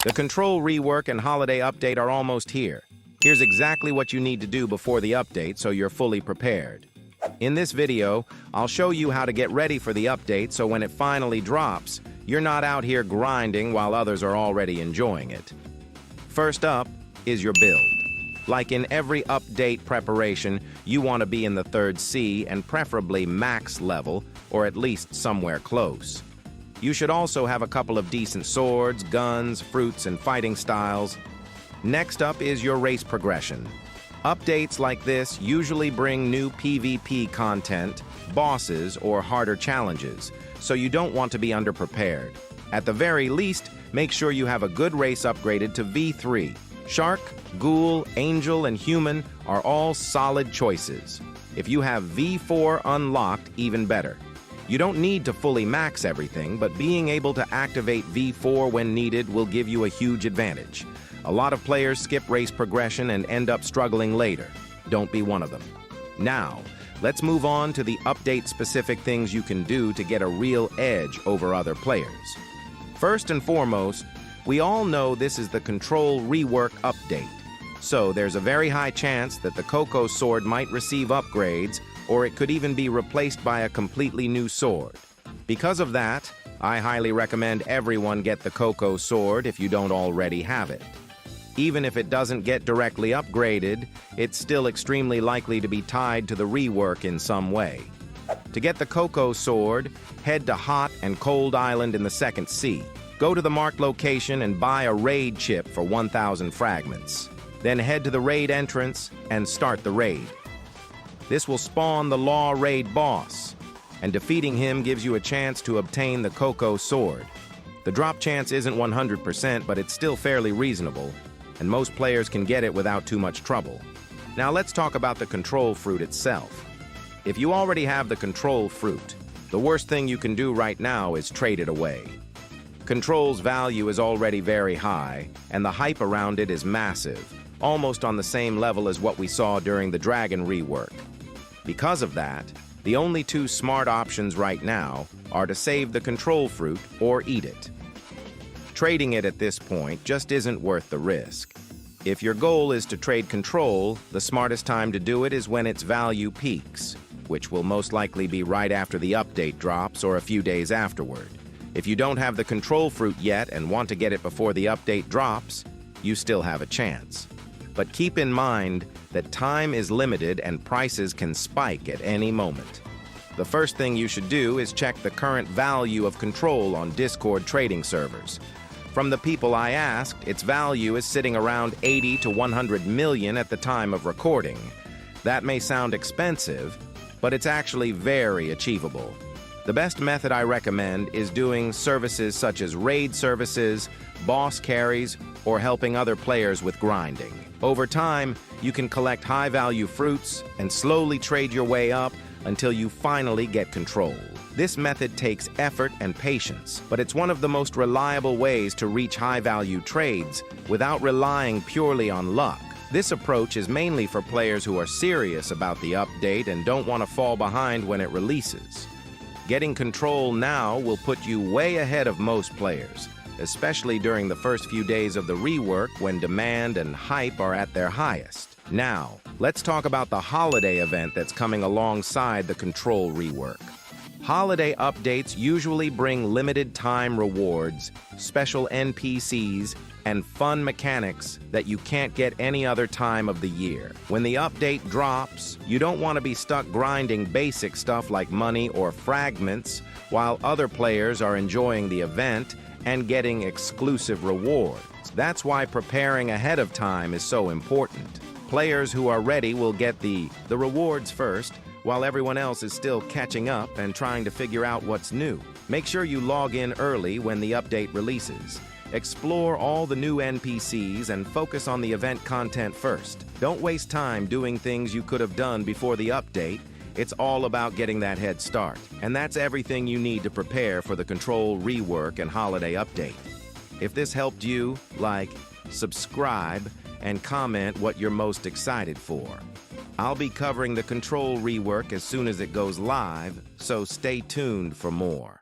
The Control Rework and Holiday Update are almost here. Here's exactly what you need to do before the update so you're fully prepared. In this video, I'll show you how to get ready for the update so when it finally drops, you're not out here grinding while others are already enjoying it. First up is your build. Like in every update preparation, you want to be in the 3rd C and preferably max level, or at least somewhere close. You should also have a couple of decent swords, guns, fruits, and fighting styles. Next up is your race progression. Updates like this usually bring new PvP content, bosses, or harder challenges, so you don't want to be underprepared. At the very least, make sure you have a good race upgraded to V3. Shark, Ghoul, Angel, and Human are all solid choices. If you have V4 unlocked, even better. You don't need to fully max everything, but being able to activate V4 when needed will give you a huge advantage. A lot of players skip race progression and end up struggling later. Don't be one of them. Now, let's move on to the update-specific things you can do to get a real edge over other players. First and foremost, we all know this is the Control Rework update, so there's a very high chance that the Koko sword might receive upgrades, or it could even be replaced by a completely new sword. Because of that, I highly recommend everyone get the Koko sword if you don't already have it. Even if it doesn't get directly upgraded, it's still extremely likely to be tied to the rework in some way. To get the Koko sword, head to Hot and Cold Island in the 2nd C. Go to the marked location and buy a raid chip for 1,000 fragments. Then head to the raid entrance and start the raid. This will spawn the Law Raid boss, and defeating him gives you a chance to obtain the Koko sword. The drop chance isn't 100%, but it's still fairly reasonable, and most players can get it without too much trouble. Now let's talk about the Control Fruit itself. If you already have the Control Fruit, the worst thing you can do right now is trade it away. Control's value is already very high, and the hype around it is massive, almost on the same level as what we saw during the Dragon rework. Because of that, the only two smart options right now are to save the Control Fruit or eat it. Trading it at this point just isn't worth the risk. If your goal is to trade Control, the smartest time to do it is when its value peaks, which will most likely be right after the update drops or a few days afterward. If you don't have the Control Fruit yet and want to get it before the update drops, you still have a chance. But keep in mind that time is limited and prices can spike at any moment. The first thing you should do is check the current value of Control on Discord trading servers. From the people I asked, its value is sitting around 80 to 100 million at the time of recording. That may sound expensive, but it's actually very achievable. The best method I recommend is doing services such as raid services, boss carries, or helping other players with grinding. Over time, you can collect high-value fruits and slowly trade your way up until you finally get Control. This method takes effort and patience, but it's one of the most reliable ways to reach high-value trades without relying purely on luck. This approach is mainly for players who are serious about the update and don't want to fall behind when it releases. Getting Control now will put you way ahead of most players, especially during the first few days of the rework when demand and hype are at their highest. Now, let's talk about the holiday event that's coming alongside the Control rework. Holiday updates usually bring limited time rewards, special NPCs, and fun mechanics that you can't get any other time of the year. When the update drops, you don't want to be stuck grinding basic stuff like money or fragments while other players are enjoying the event and getting exclusive rewards. That's why preparing ahead of time is so important. Players who are ready will get the rewards first, while everyone else is still catching up and trying to figure out what's new. Make sure you log in early when the update releases. Explore all the new NPCs and focus on the event content first. Don't waste time doing things you could have done before the update. It's all about getting that head start. And that's everything you need to prepare for the Control rework and holiday update. If this helped you, like, subscribe, and comment what you're most excited for. I'll be covering the Control rework as soon as it goes live, so stay tuned for more.